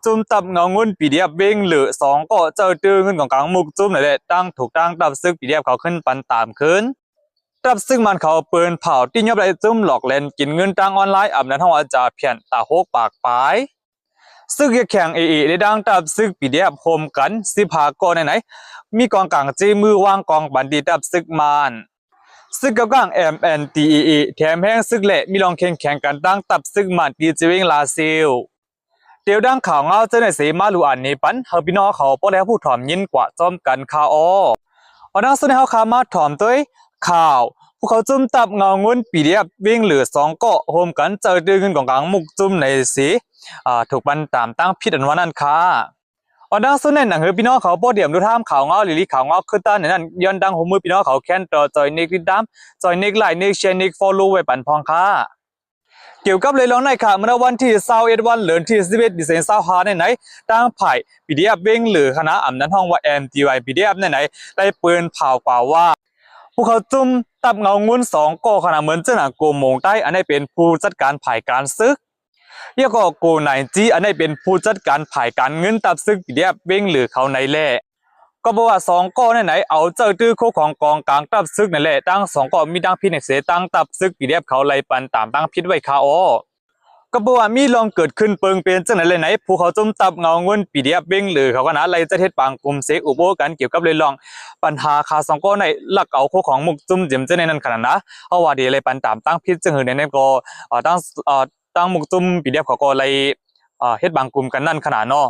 จุ่มตับเงาเงินปีเดียบเบ้งหรือสองก็เจอตื้อเงินของกลางมุกจุ่มนั่นแหละตั้งถูกตั้งตับซึกปีเดียบเขาขึ้นปันตามขึ้นตับซึกมันเขาเปินเผาที่ยอบไรจุ่มหลอกเล่นกินเงินตั้งออนไลน์อับนั้นห้องอาจารย์เพียนตาโฮกปากปลายซึกแข่งเอได้ดังตับซึกปีเดียบโฮมกัน15 ก่อนไหนมีกองกลางจีมือวางกองบันดีตับซึกมันซึกกับกลาง MNTEE แถมแห้งซึกเละมีลองแข่งกันตั้งตับซึกมันดีจีวิงลาซิลเดี๋ยวดังข่าวเงาเจ้าในสีมาลูอันนี้ปันเฮาพี่น้องเขาป้อแล้วผู้ถ่อมยินกว่าจอมกันข่าวเอาดังสุดให้เขาขามาถ่อมด้วยข่าวพวกเขาจุ่มตับเงาเงินปีเดียบวิ่งเหลือ2 เกาะโฮมกันเจอดื้อเงินของกลางมุกจุ่มในสีถูกบันตามตั้งพิษอันวันนั้นค่ะเอาดังสุดในหนังเฮาพี่น้องเขาป้อเดี่ยมดูท่ามข่าวเงาหรือข่าวเงาขึ้นต้านในนั้นย้อนดังหัวมือพี่น้องเขาแค้นต่อจอยนิกดิดามจอยนิกไลน์นิกเชนิกฟอลโล่ไว้ปันพองค่ะเกี่ยวกับเลยลองในค่ะเมื่อวันที่21 วันเหลือนที่11 เดือน25ในไหนตั้งไผ่ปีเดียบเบ้งหรือคณะอำนั้นห้องว่า MTY ปีเดียบในไหนได้เปินเผากว่าว่าพวกเขาจุ่มตับเงาเงิน2 ก่อขณะเหมือนเจ้าหน้าโกมงใต้อันนี้เป็นผู้จัดการไผ่การซึกเรียกก็โกไหนจีอันนี้เป็นผู้จัดการไผ่การเงินตับซึกปีเดียบเบ้งหรือเขาในแล่ก็บอกว่า2 ก่อไหนเอาเจอตื้อโคของกองกลางตับซึกนั่นแหละตั้ง2 ก่อมีดังพิษเสตั้งตับซึกปีเดียบเขาไล่ปันตามตั้งพิษไว้ค่ะก็บอกว่ามีลองเกิดขึ้นเปิงเป็นจังไหนเลยไหนผู้เขาจุ่มตับเงาเงินปีเดียบเบ้งหรือเขาก็นะไล่จะเทศปางกลุ่มเสกอุโบกันเกี่ยวกับเลยลองปัญหาคา2 ก่อในหลักเอาโคของมุกจุ่มเจียมเจในนั้นขนาดนะเอาว่าดีเลยปันตามตั้งพิษจังหือในนั้นก็ตั้งมุกจุ่มปีเดียบเขาก็ไล่เฮ็ดบางกลุ่มกันนั่นขนาดเนาะ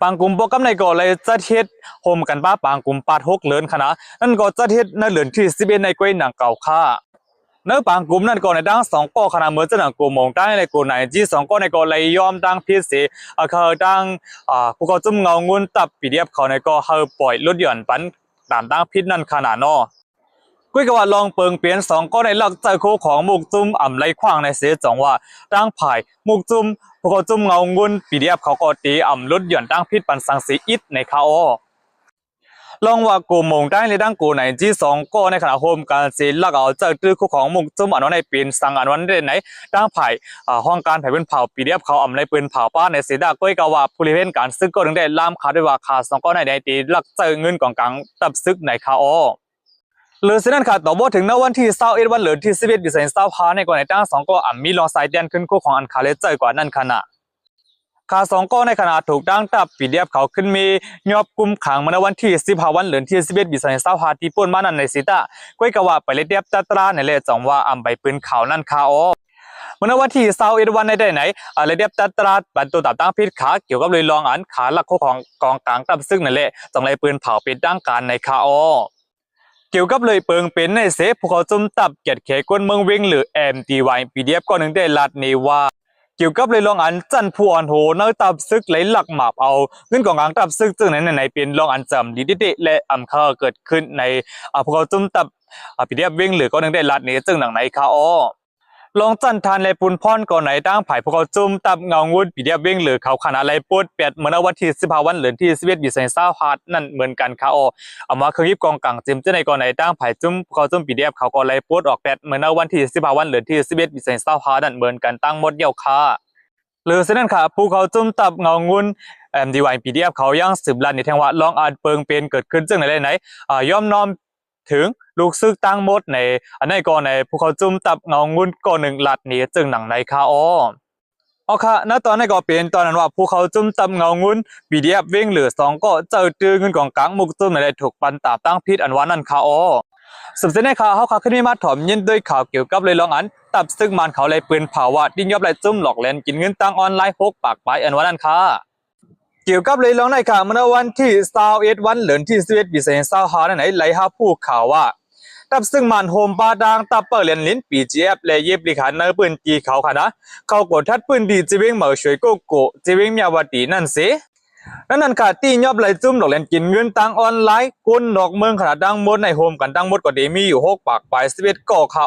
ปางกลุ่มโปรแกรมในก็เลยจะเฮ็ดโฮมกันป้าปางกลุ่ม86เลินขนาดนั่นก็จะเฮ็ดในเหลือนที่11ในกวยหนังเก่าค่าเนื้อปางกลุ่มนั่นก็ในดัง2 ก่อขนาดเหมือนจะหนังกูมองตั้งในกูไหนจี2 ก่อในก็เลยยอมตั้งพิษสิเขาตั้งผู้เขาจุ่มเงาเงินตับปีเดียบเขาในก็เฮาปล่อยลดหย่อนปันตามตั้งพิษนั่นขนาดเนาะกุ้ยกว่าลองเปิงเปลี่ยน2 ก่อในหลักใจโคของมุกจุ่มอ่ำไรขว้างในเสียจ่องว่าตั้งไผ่มุกจุ่มผู้เขาจุ่มเงาเงินปีเดียบเขาก็ตีอ่ำลดหย่อนตั้งพิษปันสังสีอิดในคาโอลองว่ากูมงได้ในดังกูไหนที่2 ก่อในขณะโฮมการเสียหลักเอาเจอตื้อคู่ของมุกจุ่มอันนั้นในปีนสังอันวันเด่นไหนดังไผ่ห้องการไผ่เป็นเผาปีเดียบเขาอ่ำในปืนเผาป้าในเสียดาก้อยกว่าผู้เล่นการซึกก็ถึงได้ล่ามขาด้วยว่าขา2 ก่อในใดตีหลักเจอเงินของกลางตับซึกในคาโอหรือเส้นนั้นค่ะต่อบ่ถึงในวันที่21 วันเหลือที่11 เดือน25ในก่อนในตั้ง2 ก่ออ่ำมีลองสายเดียนขึ้นคู่ของอันคาเลเจอกว่านั่นขณะขา2 ก่อในขณะถูกตั้งตับปีเดียบเขาขึ้นมียอบกุมขังเมื่อวันที่15 วันเหลือนที่11 เดือน25ที่ป่นมานั่นในสิตะก้อยกว่าไปเลยเดียบตตราในเลจ่องว่าอ่ำใบปืนขาวนั่นคาโอเมื่อวันที่21 วันในได้ไหนเลยเดียบตตราบันตัวตับตั้งพิษขาเกี่ยวกับเลยลองอันขาหลักของกองกลางตับซึ่งนั่นแหละจ่องเลยปืนเผาเป็นดังการในคาโอเกี่ยวกับเลยเปิงเป็นในเซฟพวกเขาจุ่มตับเกียดเขกวนเมืองเวงหรือ MTY ปีเดียบก็หนึ่งได้ลัดนี้ว่าเกี่ยวกับเลยลองอันจันพวนโหเนื้อตับซึกไหลหลักหมาบเอาเงินของกลางตับซึกจึงในเป็นลองอันจำดีดิและอำเคอเกิดขึ้นในพวกเขาจุ่มตับปีเดียบเวงหรือก็หนึ่งได้ลัดนี้จึงหนังในคาอลองจันทานและปุนพ่อนก่อนไหนตั้งไผ่พวกเขาจุ่มตับเงางุดปีเดียบเวงหรือเขาขนาดไรปวดเปียดเหมือนวันที่15 วันเหลือนที่11 เดือน25นั่นเหมือนกันคาอเอามาคือยิบกองกลางจิมเจ้าในก่อนไหนตั้งไผ่จุ่มเขาจุ่มปีเดียบเขาก็ไรปวดออกแปดเหมือนวันที่15 วันเหลือนที่11 เดือน25นั่นเหมือนกันตั้งหมดเยี่ยวคาหรือเช่นนั้นค่ะผู้เขาจุ่มตับเงางุนMTY ปีเดียบเขายังสืบลันในทางว่าลองอาจเปิงเป็นเกิดขึ้นจึงไหนย่อมน้อมถึงลูกซึกตั้งหมดในอันในก่อนในผู้เขาจุ่มตับเงางุนก่อนหนึ่งลัดนี้จึงหนังในคาเอาค่ะณตอนนี้ก็เป็นตอนนั้นว่าผู้เขาจุ่มตับเงางุนปีเดียบวิ่งเหลือ2 ก็เจอตื้อเงินของกลางมุกจุ่มในถูกปันตาตั้งพิษอันว่านั่นคาสุดท้ายในข่าวเขาขึ้นมาถอมยินด้วยข่าวเกี่ยวกับเลยลองอันตับซึกมันเขาเลยปืนเผาว่าดิ้นยอบเลยจุ่มหลอกเล่นกินเงินตั้งออนไลน์6 ปากไปอันว่านั่นค่ะเกี่ยวกับเลยลองในข่าวเมื่อวันที่21 วันเหลือนที่11 เดือน25นั่นไหนไหลหาผู้ข่าวว่าตับซึ่งมันโฮมปาดังตับเปิดเรียนลิ้นปีเจี๊ยบและเย็บลิขันเนื้อปืนจีเขาค่ะนะเขากดทัดปืนดีจีเวงเหมาช่วยโกโก้จีเวงมีาวตีนั่นสินั่นค่ะตียอบไหลจุ่มหลอกเล่นกินเงินตั้งออนไลน์กุนดอกเมืองขนาดดังมดในโฮมกันดังมดก็ดีมีอยู่6 ปากไป11 ก่อค่ะ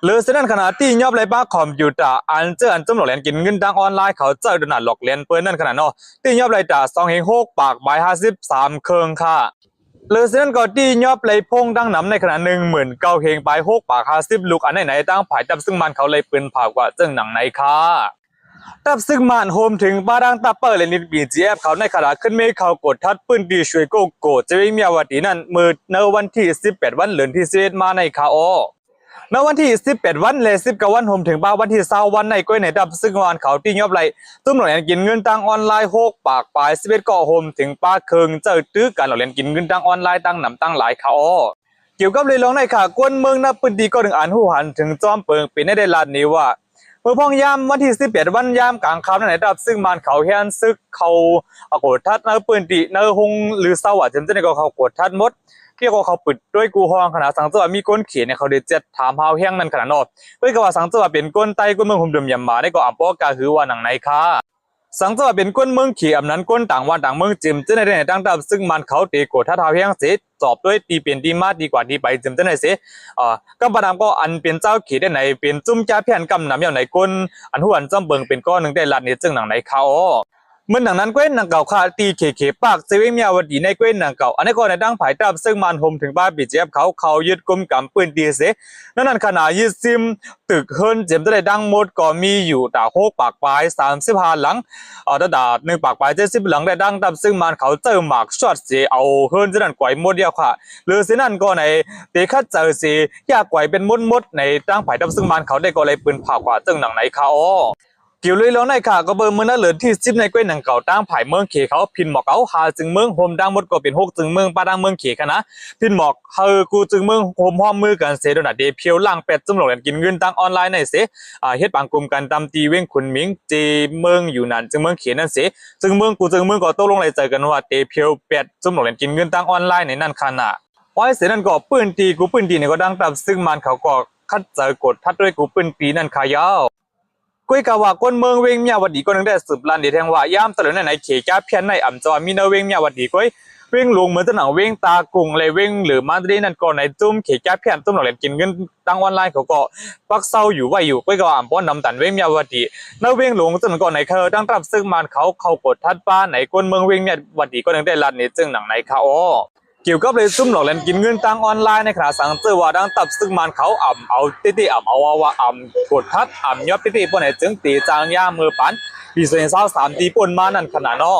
หรือเช่นนั้นขณะที่ยอบไรบ้าคอมพิวเตอร์อันเจออันจุ่มหลอกเล่นกินเงินดังออนไลน์เขาเจอโดนหลอกเล่นเปิ้นนั่นขนาดเนาะที่ยอบไรจ่า2 6 ปากใบ53 เครื่องค่ะหรือเช่นก็ที่ยอบไรพงดังน้ำในขณะ19,000 เคงใบ6 ปาก50 ลูกอันไหนตั้งผายจับซึ่งมันเขาเลยปืนผ่ากว่าจึงหนังไหนค่ะ ตับซึ่งมานโฮมถึงบ้าดังตับเปิดเลยนิดบีจีเอฟเขาในขณะขึ้นเมฆเขากดทัดปืนดีช่วยโกจะวิ่งมีอวตีนั่นมือในวันที่18วันเหลือนที่11มาในคาโอในวันที่18วันเลย19วันโฮมถึงบ้าวันที่20วันในก้อยในดับซึ่งวานเขาที่ยอบไหลตุ้มหล่อเรียนกินเงินตังออนไลน์6ปากปลาย11เกาะโฮมถึงป้าเคิงเจอตื้อการหล่อเรียนกินเงินตังออนไลน์ตั้งหนำตั้งหลายคาโอเกี่ยวกับเรื่องร้องในข่าวกวนเมืองนับปืนดีก็ถึงอ่านหูหันถึงจอมเปิงเป็นได้ลานนี้ว่าเมื่อพ้องยามวันที่18วันยามกลางค่ำนั่นแหละครับซึ่งมันเขาเฮียนซึกเขาโกดทัดเนื้อปืนดีเนื้อหงหรือเศร้าอ่ะจำเป็นก็เขาโกดทัดมดที่เขาปิดด้วยกูฮองขนาดสังเจว่ามีก้นเขียนเนี่ยเขาเดือดเจ็ดถามเฮาเฮียงนั่นขนาดนอเพื่อก็ว่าสังเจว่าเป็นก้นไตก้นเมืองหุ่มเดิมยำมาได้ก็อ่ำปอกาคือว่าหนังไหนค่ะสังเจว่าเป็นก้นเมืองเขียมนั้นก้นต่างวันต่างเมืองจิมจะในตั้งดับซึ่งมันเขาตีโกดทัดเฮาเฮียงเสร็จจอบด้วยตีเปลี่ยนดีมากดีกว่าดีไปจิมจะในเสก็ประดามก็อันเป็นเจ้าเขียได้ไหนเป็นจุ่มจ้าเพียนกำนำอย่างไหนก้นอันหัวอันจำเบิงเป็นก้อนหนึ่งได้ลัดเนี่ยจึงหนังไหนเขาเมื่อหนังนั้นเก้นหนังเก่าคาตีเขปากเซเว่นมีอวดีในเก้นหนังเก่าอันนี้ก็ในดังผายตับซึ่งมันโฮมถึงบ้านบีเจ็บเขายึดกุมกำปืนตีเสนั่นขณะยึดซิมตึกเฮิร์นเจมจะได้ดังหมดก็มีอยู่แต่โคกปากปลาย35หลังดา1ปากปลาย70หลังได้ดังตับซึ่งมันเขาเจอหมากช็อตเสียเอาเฮิร์นจะนั่นก๋วยหมดเดียวค่ะหรือสินั่นก็ในเตะคัดเจอเสียยากก๋วยเป็นมดในดังผายตับซึ่งมันเขาได้ก็เลยปืนผ่ากว่าจึงหนังไหนเขาเกี่ยวเลยแล้วในข่าก็เบอร์เมื่อนั้นเหลือที่10ในก้วยหนังเก่าตั้งผายเมืองเขเขาพินหมอกเขาหาจึงเมืองโฮมดังหมดก็เป็น6จึงเมืองป้าดังเมืองเขคณะพินหมอกเฮอกูจึงเมืองโฮมห้อมมือกันเสดนาเดเพียวล่างเป็ดจุ่มหลงกินเงินตั้งออนไลน์ในเสเฮ็ดบางกลุ่มกันตามตีเว้งขุนมิงเจเมืองอยู่นั่นจึงเมืองเขนั่นเสจึงเมืองกูจึงเมืองก็ตกลงเลยเจอกันว่าเตเพียวเป็ดจุ่มหลงกินเงินตั้งออนไลน์ในนั่นขณะไว้เสนั่นก็ปืนตีกูปืนตีเนี่ยก็ดังตับซึ่งมันเขาก็คัดเจอกดทัดด้วยกูปืนตีนั่นขายาวกุ้ยกะว่าก้นเมืองเวงเมียวดีก็นึงได้สืบลันเดียแทงว่ายามตะลุในเขจ้าเพียนในอ่ำจอมีเนเวงเมียวดีก้อยเวงหลวงเหมือนจะหนังเวงตากุงเลยเวงหรือมาดีนั่นก็ในจุ่มเขจ้าเพียนจุ่มหลังเล่นกินเงินตั้งออนไลน์เขาก็ปักเศร้าอยู่ไว้อยู่กุ้ยกะว่าอ่ำป้อนนำตันเวงเมียวดีเนเวงหลวงจนก่อนในเคอตั้งรับซึ่งมันเขากดทัดป้าไหนก้นเมืองเวงเมียวดีก็นึงได้ลันนี่จึงหนังในเขาเกี่ยวกับเลยซุ่มหลอกเล่นกินเงินตังออนไลน์ในขณะสังเจอว่าดังตับซึ่งมันเขาเอาติอ่ำเอาว่ากดทัดยอบติปนไหนจึงตีจางย่ามือปันปี2023ตีป่นมานั่นขนาดนอ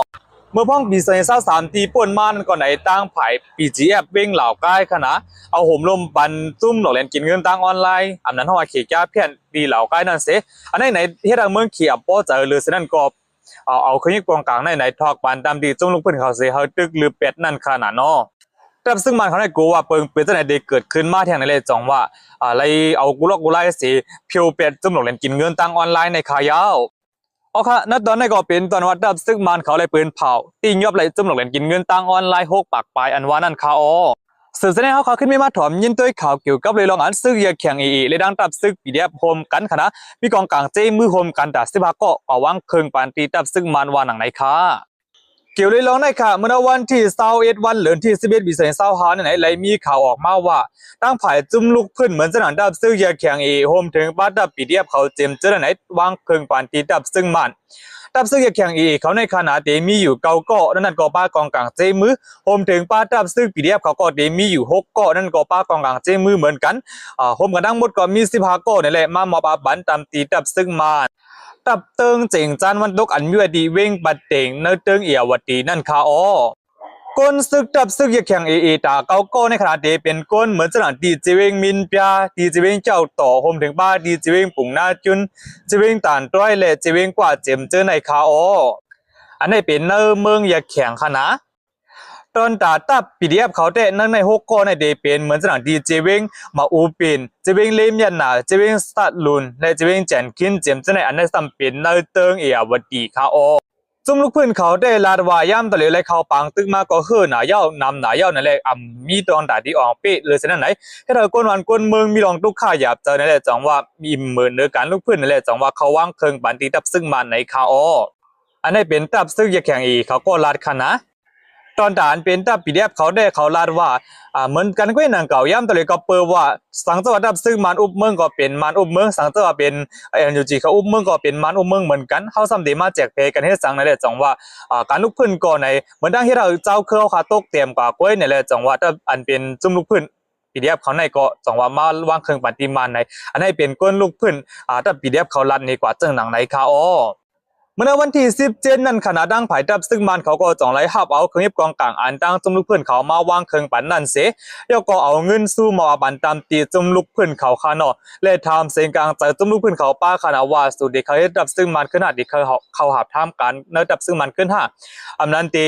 เมื่อพ้องปี2023ตีป่นมานั่นก็ไหนตั้งไผ่ปีจีแอฟเบ้งเหล่าใกล้ขนาดเอาห่มลมปันซุ่มหลอกเล่นกินเงินตังออนไลน์นั้นหัวเขียเพี้ยนตีเหล่าใกล้นั่นเสียอันไหนเฮ็ดเมืองเขียบป้อเจอเลยเสนั่นก็เอาขึ้นกองกลางในทอกปันตามดีจุ่มลูกพื้นเขาเสียเฮาตึกหรือเป็ดนั่นขนาดนอแต่ซึ่งมันเขาได้กูว่าเปิงเป็นตั้งแต่เด็กเกิดขึ้นมาแทงในเลยจองว่าอะไรเอากูลอกกูไล่สีเพียวเป็ดจุ่มหลงเล่นกินเงินตังออนไลน์ในขายาวเอาค่ะณตอนนี้ก็เป็นตอนวัดดับซึ่งมันเขาเลยปืนเผาตีนยอบเลยจุ่มหลงเล่นกินเงินตังออนไลน์6ปากปลายอันว่านั่นคาอสื่อแสดงเขาขึ้นไม่มาถอมยินตัวข่าวเกี่ยวกับเลยลองอ่านซึ่งแข่งเลยดังตับซึ่งปีเดียบโฮมกันขณะมีกองกลางเจมือโฮมกันแต่สิบาก็วางเครื่องปานตีตับซึ่งมันว่าหนังไหนค่ะเกี่ยวเลยร้องได้ค่ะเมื่อวันที่21วันเหลือนที่11ปี2025ไหนเลยมีข่าวออกมาว่าตั้งผ่ายจุ่มลูกพื้นเหมือนสนามดับซึ่งแข่งโฮมถึงบ้านดับปีเดียบเขาเจมเจอไหนวางเครื่องปานตีดับซึ่งมันดับซึ่งแข่งเขาในขณะเดมีอยู่9เกาะนั่นก็ป้ากองกลางเจมือโฮมถึงป้าดับซึ่งปีเดียบเขาก็เดมีอยู่6เกาะนั่นก็ป้ากองกลางเจมือเหมือนกันโฮมกันทั้งหมดก็มี15เกาะนี่แหละมามอบบันตามตีดับซึ่งมันตับเติงเจ๋งจันวันตกอันมีวดีเว้งบัดเต่งเนเติงเอียวดีนั่นค่ะก้นซึกตับซึกแข่งตาเก้าก้ในขณะเดเป็นก้นเหมือนสถานดีเจเวงมินปยาดีเจเวงเจ้าต่อโฮมถึงบ้าดีเจเวงปุ่งหน้าจุนเจเวงตานต้อยและเจเวงกว่าเจมเจอในค่ะอันนี้เป็นเนเมืองแข่งขนาดตอนตาตับปีเดียบเขาแต่นั่งใน6ก้อนในเดเป็นเหมือนสถานดีเจเวงมาอูปินเจเวงเลมยันนาเจเวงสตัดลุนและเจเวงแจนคินเจมเจอในอันนี้สัมเป็นเนเติงเอียวดีค่ะจุ่มลูกพื้นเขาได้ลาดว่าย่ำตะเลยเลยเขาปังตึกมาก็เฮือหนาเย้านำหนาเย้านั่นแหละมีตอนตาที่ออกเป๊ะเลยฉะนั้นไหนให้เราก้นวันก้นเมืองมีรองทุกข้าหยาบเจอนั่นแหละจังว่ามีเหมือนเนื้อการลูกพื้นนั่นแหละจังว่าเขาว่างเคิงบันตีตับซึ่งมันในคาอันนี้เป็นตับซึ่งแข่งเขาก็ลาดขนาดตอนด่านเป็นตับปีเดียบเขาได้เขาลาดว่าเหมือนกันก็หนังเก่าย่ำตะเลยก็เปิดว่าสังจังหวัดดับซึ่งมันอุบเมืองก็เป็นมันอุบเมืองสังจังหวัดเป็นNUGเขาอุบเมืองก็เป็นมันอุบเมืองเหมือนกันเขาซ้ำเดมาแจกเพกันให้สังนั่นแหละจังว่าการลุกพื้นก่อนในเหมือนดังที่เราเจ้าเครือขาตกเตรียมกว่าก้อยนี่แหละจังว่าอันเป็นจุ่มลุกพื้นปีเดียบเขาในก็จังว่ามาวางเครื่องปฏิมาในอันนี้เป็นก้นลุกพื้นถ้าปีเดียบเขาลัดนี่กว่าจังหนังในคา เมื่อวันที่17นั่นขณะดังผายดับซึ่งมันเขาก็จ่องไล่หับเอาเครื่องเย็บกองกลางอันตั้งจุ่มลูกเพื่อนเขามาวางเครื่องปั่นนั่นเสียแล้วก็เอาเงินสู้มาบันตามตีจุ่มลูกเพื่อนเขาคานะและทำเสียงกลางใจจุ่มลูกเพื่อนเขาป้าคณะว่าสุดเด็กเขาดับซึ่งมันขึ้นหาเด็กเขาหับทำการเนื้อดับซึ่งมันขึ้นห้าอันนั้นต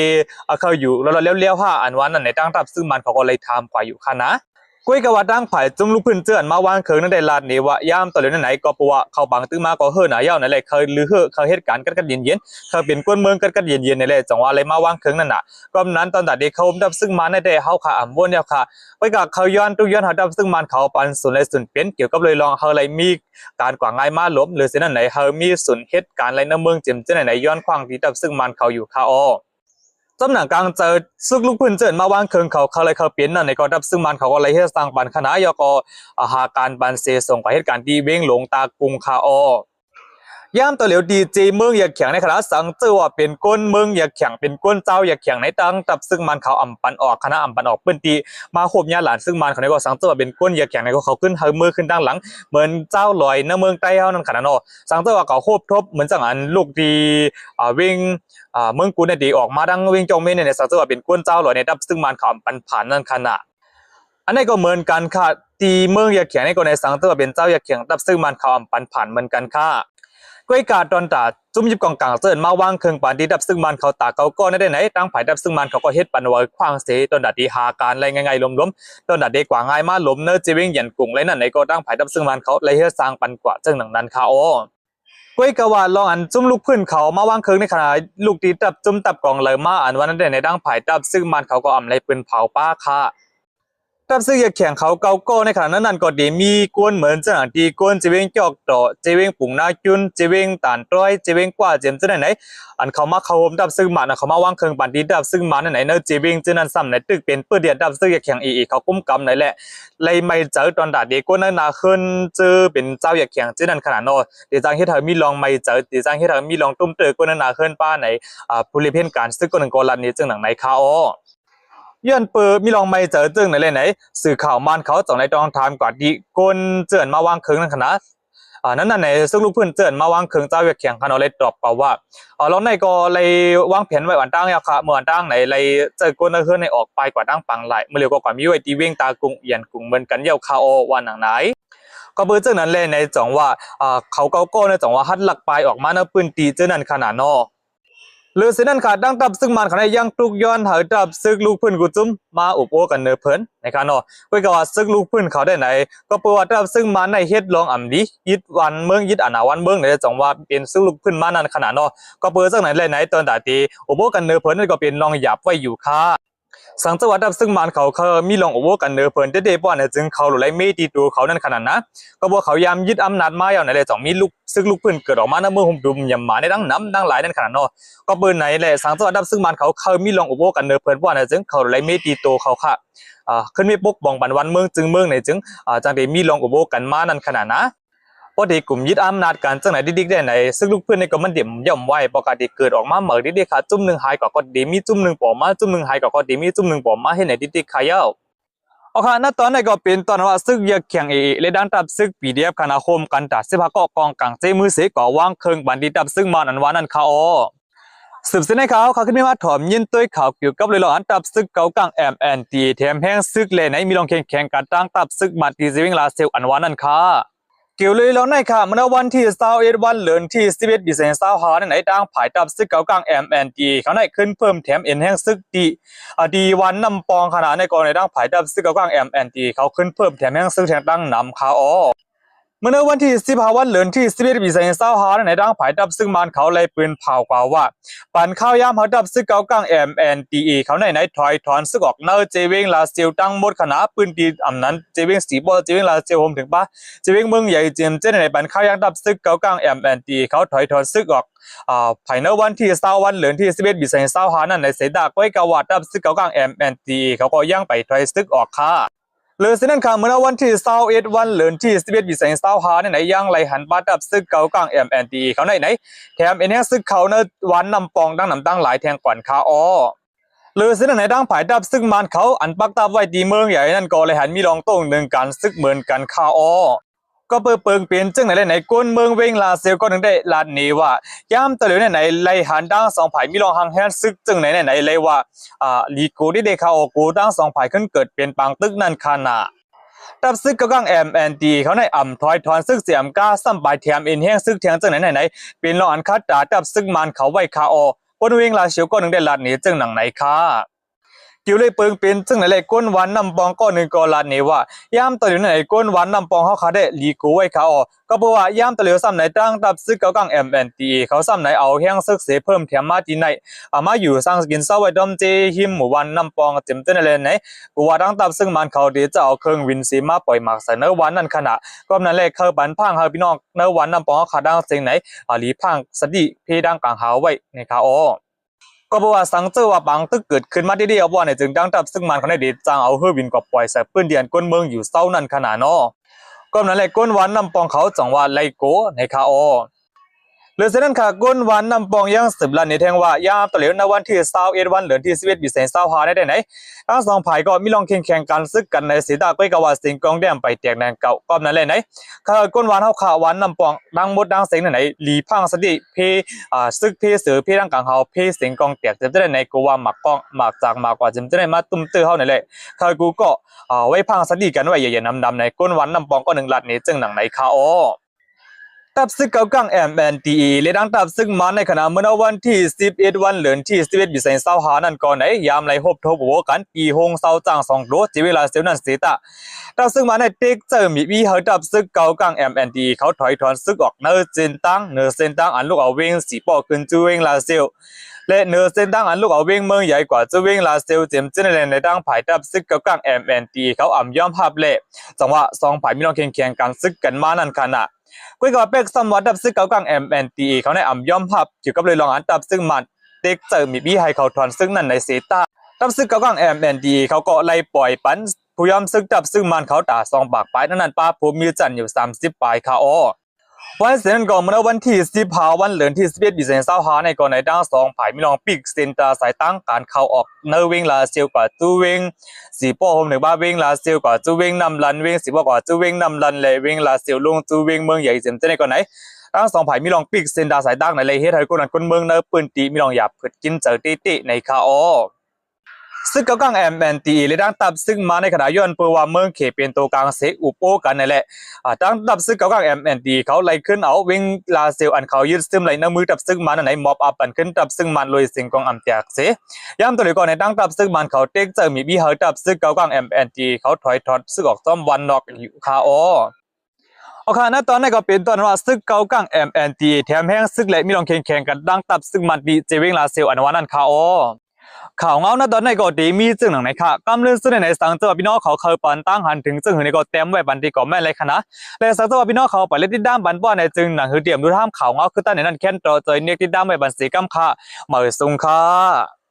ีเขาอยู่แล้วเลี้ยวห้าอันวันนั้นในตั้งดับซึ่งมันเขาก็เลยทำกว่าอยู่คณะกุ้ยกว่าดังไผ่จุ่มลูกพื้นเจือนมาวางเคิงนั่นได้ลาดนี่ว่าย่ามตอนเรื่องไหนก็ปัวเขาบังตึ้งมาก็เฮือหนาเย้านั่นแหละเคยลือเฮือเคยเหตุการณ์กันเย็นเคยเป็นก้นเมืองกันเย็นนั่นแหละจังว่าอะไรมาวางเคิงนั่นน่ะก็นั้นตอนตัดเด็กเขาดับซึ่งมันในได้เฮาขาอ่ำวนเนี่ยค่ะไปกับเขาย้อนตุย้อนหาดับซึ่งมันเขาปันส่วนอะไรส่วนเป็นเกี่ยวกับเลยลองเฮาอะไรมีการกว่าง่ายมาล้มหรือสิ่งนั้นไหนเฮามีส่วนเหตุการณ์อะไรในเมืองเจ็มเจ้าไหนย้อนขวางที่ดับซึ่งมันเขาอยู่ค่ะอ้อจำหนังกลางเจอซึกลูกพื้นเจินมาวางเคิงเขาเลยเขาเปลี่ยนนั่นในก็ดับซึ่งมันเขาก็เลยเฮ็ดสร้างปันคณะยก็หาการบันเซส่งไปเหตุการณ์ที่เว้งหลงตากรุงคาอย่ามตัวเหลียวดีเจเมืองอยากแข่งในคณะสังเจอว่าเป็นก้นเมืองอยากแข่งเป็นก้นเจ้าอยากแข่งในตั้งตับซึ่งมันเขาอ่ำปันออกคณะอ่ำปันออกเปิ้นตีมาโคบญาหลานซึ่งมันเขาในก็สังเจอว่าเป็นก้นอยากแข่งในก็เขาขึ้นเฮมือขึ้นด้านหลังเหมือนเจ้าลอยในเมืองใต้เฮานั่นขนาดเนาะสังเจอว่าเขาโคบทบเหมือนจังอันลูกดีวิ่งเมืองกูเนี่ยดีออกมาดังวิ่งจงเมนเนี่ยสังเจอว่าเป็นก้นเจ้าลอยในตับซึ่งมันเขาอ่ำปันผ่านนั่นขนาดอันนี้ก็เหมือนกันค่ะตีเมืองอยากแข่งในก็ในสังเจอว่าเป็นเจ้าอยากแข่งตับซึ่งมันเขาอ่ำปันผ่านเหมือนกันค่ะก้อยกาดตอนตาจุ่มยิบกองกลางเจินมาวางเครื่องปานที่ดับซึ่งมันเขาตาเขาก็ได้ไหนตั้งผายดับซึ่งมันเขาก็เฮ็ดปันไว้ขวางเสตอนดัดดีหาการอะไรง่ายๆล้มๆตอนดัดดีกว่าง่ายมาล้มเนื้อจีวิ่งหยันกุ้งไรนั่นไหนก็ตั้งผายดับซึ่งมันเขาเลยเฮ็ดสร้างปันกว่าเจิงหนังนั้นค่ะอ้อก้อยกะว่าลองอันจุ่มลูกพื้นเขามาวางเครื่องในขณะลูกตีดับจุ่มตับกองเลยมาอันวันนั้นได้ในตั้งผายดับซึ่งมันเขาก็อำไรปืนเผาป้าค่ะดับซึ่งอยากแข่งเขาเกาโก้ในขณะนั้นก็ดีมีกวนเหมือนเจ้าหน้าที่กวนจีเวงจอกต่อจีเวงปุ่งนาจุนจีเวงตานต้อยจีเวงกว่าเจมเจ้าไหนอันเขามาเขาดับซึ่งมันเขามาวางเครื่องปั่นดีดับซึ่งมันไหนเนื้อจีเวงเจ้านั้นซ้ำไหนตึกเป็นเพื่อเดียดดับซึ่งอยากแข่งอีเขากุ้มกำไหนแหละเลยไม่เจอตอนดาดีกวนนั้นนาขึ้นเจอเป็นเจ้าอยากแข่งเจ้านั้นขนาดนอเดี๋ยวจังที่เธอมีลองไม่เจอเดี๋ยวจังที่เธอมีลองตุ้มเตอกวนนั้นนาขึ้นป้าไหนผู้เลี้ยงการซึ่งคนหนึ่งกอลันนี้จึงหนังไหนเขาย้อนเปิดมีลองไม่เจอจึงไหนสื่อข่าวมันเขาจ่องในตองทามกว่าดีก้นเจือนมาวางเคิงนั่นขนาดนั่นไหนซึ่งลูกเพื่อนเจือนมาวางเคิงเจ้าเวียกแข่งคันเอาเลยตอบเปล่าว่าเราในก็เลยวางแผนไว้วันตั้งยาค่ะเมื่อวันตั้งไหนเลยเจอก้นเฮือนในออกไปกว่าตั้งปังไหลเมื่อเร็วกว่ามีไว้ตีเว้งตากรุงเอียนกรุงเหมือนกันเยี่ยวคาโอวันหนังไหนก็เบอร์เจ้านั้นเลยในจ่องว่าเขาเก้าก้ในจ่องว่าฮัดหลักไปออกมาในปืนตีเจ้านั้นขนาดนอหรือสิ่งนั้นขาดดังตับซึ่งมันขณะยังตุกย้อนหาตับซึ่งลูกพื้นกุจุ้มมาอุบโอกันเนอเพิ่นในการเนาะก็ว่าซึ่งลูกพื้นเขาได้ไหนก็ประวัติตับซึ่งมันในเฮ็ดลองอ่ำดียึดวันเมืองยึดอาณาวันเมืองในจังว่าเป็นซึ่งลูกพื้นมานั้นขนาดเนาะก็เปิดจังไหนเลยไหนตอนตาตีอุบโอกันเนอเพิ่นนั่นก็เป็นลองหยับไว้อยู่ค่ะสังจังหวัดดับซึ่งมันเขามีลองอุบโอกันเนอเพิ่นเด็ดๆป้อนเนี่ยจึงเขาหลุดไหลไม่ตีตัวเขานั่นขนาดนะก็บอกเขายามยึดอำนาจมาอย่างไหนเลยจ่องมีลูกซึ่งลูกพื้นเกิดออกมาในเมืองหุ่มดุมยำหมาในดังน้ำดังหลายนั่นขนาดเนาะก็เบอร์ไหนแหละสังจังหวัดดับซึ่งมันเขามีลองอุโบกันเนอเพิ่นว่าเนี่ยจึงเขาไหลไม่ตีโตเขาค่ะขึ้นมีปกป้องบันวันเมืองจึงเมืองไหนจึงจังได้มีลองอุโบกันมานั่นขนาดนะพอดีกลุ่มยึดอำนาจกันจังไหนดิ๊กได้ไหนซึ่งลูกพื้นในก็มันเดี่ยมย่อมไว้ปกติเกิดออกมาเหมือนดิ๊กค่ะจุ่มหนึ่งหายก็ดีมีจุ่มหนึ่งปอมาจุ่มหนึ่งหายก็ดีมีจุ่มหนึ่งปอมาให้ไหนดิ๊กขายเอาโอเคณตอนนี้ก็เป็นตอนว่าซึกอยากแข่งเลยดันตับซึกปีเดียบคณะคมกันตัดสิบห้าก็กองกลางเจมือเสก่อว่างเคิงบันดีตับซึ่งมันอันวานั่นเขาสืบเส้นให้เขาขึ้นไม่มาถอมยินตัวเขาเกี่ยวกับเลยหลอนตับซึกเก่ากลางMNTแถมแห้งซึกเลยไหนมีลองแข่งกันตั้งตับซึกบันดีเซวิงลาเซลอันวานั่นค่ะเกี่ยวเลยแล้วในค่ะเมื่อวันที่21วันเดือนที่11 25ในตั้งผายตับซึกเก่ากลางMNTเขาได้ขึ้นเพิ่มแถมเอ็นแห้งซึกดีวันนำปองขนาดในกรณีตั้งผายตับซึกเก่ากลางMNTเขาขึ้นเพิ่มแถมแห้งซึกแถมตั้งนำขาเมื่อวันที่15วันเดือนที่11 25ในตั้งผายตับซึ่งมันเขาเลยปืนเผากว่าว่าปันข้าวยามเขาดับซึกเก่ากลาง MNTE เขาในถอยถอนซึกออกเนอเจวิงลาเซียวตั้งหมดขนาดปืนตีอำนั้นเจวิงสีบอลเจวิงลาเซียวโฮมถึงปะเจวิงเมืองใหญ่เจมเจในปันข้าวยามดับซึกเก่ากลาง MNTE เขาถอยถอนซึกออกภายในวันที่20วันเดือนที่11 25นั่นในเสดาก้อยกวาดดับซึกเก่ากลาง MNTE เขาก็ย่างไปถอยซึกออกค่ะเลยสิ่งนั้นค่ะเมื่อวันที่21วันเดือนที่11 25ในย่างไหลหันบาดับซึกเก่ากลาง MNTE เขาในแถมเอ็นซึกเขาในวันนำปองดังนำตั้งหลายแทงก่อนค่ะเลยสิ่งนั้นดังผายดับซึกมันเขาอันปักตับไว้ดีเมืองใหญ่นั่นก็เลยหันมีรองโต้งหนึ่งกันซึกเหมือนกันค่ะ ก็เปิดเปิงเปลี่ยนจึงในก้นเมืองเวงลาเซลก็นึงได้ลานนี้ว่ายามตะเหลียวในไลหันดังสองฝ่ายมีรองหังแฮนซึกจึงในเลยว่าลีโกได้เขาออกกูดังสองฝ่ายขึ้นเกิดเปลี่ยนปังตึกนั่นขนาดตับซึกกังMNDเขาในอ่ำถอยถอนซึกเสียมก้าซ้ำปลายแถมเอ็นแห้งซึกเทียงจึงไหนเป็นรองอันคัดดาตับซึกมันเขาไว้คาอก้นเวงลาเซลก็นึงได้ลานนี้จึงหนังไหนค่ะกิวเลยเปิงเป็นซึ่งในก้นวันนำปองก็หนึ่งกอลานนี้ว่ายามตะเหลียวในก้นวันนำปองเขาขาได้ลีกูไว้เขาก็เพราะว่ายามตะเหลียวซ้ำในตั้งตับซึกกังMNDเขาซ้ำในเอาแห้งซึกเสเพิ่มแถมมาที่ในมาอยู่สร้างกินเศร้าไว้ดอมเจหิมหมู่วันนำปองเต็มเต้นเลยไหนกูว่าตั้งตับซึ่งมันเขาเดี๋ยวจะเอาเครื่องวินซีมาปล่อยหมักใส่เนื้อวันนั่นขณะก็นั้นเลยเขาบันพังเขาพี่น้องเนื้อวันนำปองเขาขาดังเสียงไหนลีพังสติเพดังกลางหาไว้ในเขาก็เพราะว่าสังเจอว่าบางตึกเกิดขึ้นมาดีๆว่าในจึงดังตับซึ่งมันเขาได้เด็ดจางเอาเฮือวินกับปล่อยใส่ปืนเดียนก้นเมืองอยู่เศร้านั่นขนาดนอก็นั้นแหละก้นวันนำปองเขาจังว่าไลโกในคาอหรือเช่นนั้นค่ะก้นวันนำปองยังสืบลันในแทงว่ายามตะเหลียวในวันที่21วันเดือนที่11ปี25ได้ไหนทั้งสองฝ่ายก็มีลองแข่งกันซึกกันในสีดาก้อยกว่าสิงกองแดมไปแตกแดงเก่าก็นั้นเลยไหนค่ะก้นวันเฮาข่าววันนำปองดังหมดดังเสียงไหนลีพังสติเพซึกเพเสือเพดังกลางเฮาเพสิงกองแตกจะได้ในกูว่าหมักกองหมักจากมากกว่าจะได้มาตุ้มตื้อเฮานั่นแหละค่ะกูก็ไว้พังสติกันไว้อย่าๆดำๆในก้นวันนำปองก็1ลัดนี้จึงหนังไหนค่ะตับซึกเก่ากังMNDEเลยดังตับซึกมาในขณะเมื่อวันที่11วันเดือนที่11ปี25นั่นก่อนไหนยามไหลหบทบโวกันปีหงเศร้าจาง2โดจีเวลาเซลนั้นเสตะตับซึกมาในเต็กเจอมีวิหารตับซึกเก่ากังMNDEเขาถอยถอนซึกออกเนอเซนตังอันลูกเอาเวงสีปอขึ้นจูเวงลาเซลและเนอเซนตังอันลูกเอาเวงเมืองใหญ่กว่าจูเวงลาเซลเจมเจนในดังผายตับซึกเก่ากังMNDEเขาอ่ำย่อมภาพเละจังหวะ2ผายมีลองแข่งกันซึกกันมานั่นขณะกุยกับเป็กสมวัดดับซึกเก่ากังMNDEเขาในอ่ำย่อมภาพเกี่ยวกับเลยลองอันดับซึ่งมันเด็กเจอมีวิให้เขาถอนซึ่งนั่นในเซตาดับซึกเก่ากังMNDEเขาก็ไล่ปล่อยปันผู้ยอมซึกดับซึ่งมันเขาด่า2ปากปลายนั่นป้าผมมีจันอยู่30ปลายค่ะวันเสาร์ก่อนเมื่อวันที่15วันเดือนที่11ปี25ในก่อนในด้าน2ผายมีลองปิกเซ็นตาสายตั้งการเข้าออกเนเวงลาเซียวกว่าจูเวงสีป้อโฮมหนึ่งบ้าเวงลาเซียวกว่าจูเวงนำลันเวงสีป้อกว่าจูเวงนำลันเลยเวงลาเซียวลงจูเวงเมืองใหญ่เต็มเต้นในก่อนไหนด้าน2ผายมีลองปิกเซ็นตาสายตั้งในเลยเฮ็ดให้คนนั้นคนเมืองเนปืนตีมีลองหยาบผิดกินเจอตีในคาซึ่งเก่ากังMNDEเลยดังตับซึ่งมาในขณะย้อนเปิดว่าเมืองเขตเป็นตัวกลางเสกอุปโอกันนั่นแหละดังตับซึ่งเก่ากังMNDEเขาไล่ขึ้นเอาวิ่งลาเซลอันเขายึดซึมไหลน้ำมือตับซึ่งมันไหนมอบอัพปันขึ้นตับซึ่งมันลอยสิงกองอำแตกเสย้ำตัวเดียวก่อนในดังตับซึ่งมันเขาเต็กเจอมีวิหารตับซึ่งเก่ากังMNDEเขาถอยถอดซึ่งออกซ้อมวันนอกอยู่คาโอเคนะตอนนี้ก็เป็นตอนว่าซึกเก่ากังMNDEแถมแห้งซึกและมีลองแข่งกันดังตับซึ่งมันดีเจวิ่งลาเซลอันวันนั้นคาข่าวเงาหน้าตอนในก็ดีมีจึงหนังไหนค่ะกำลังซึ่งในสังเจอพี่น้องเขาเคยปันตั้งหันถึงจึงในก็เต็มไว้บันทีก็แม่เลยค่ะนะและสังเจอพี่น้องเขาไปเล่นที่ด้ามบันป้อนในจึงหนังหือเดียมดูท่ามข่าวเงาคือตั้งในนั้นแค่นต่อใจเนียกที่ด้ามไว้บันสีกำค่ะเหมยซุงค่ะ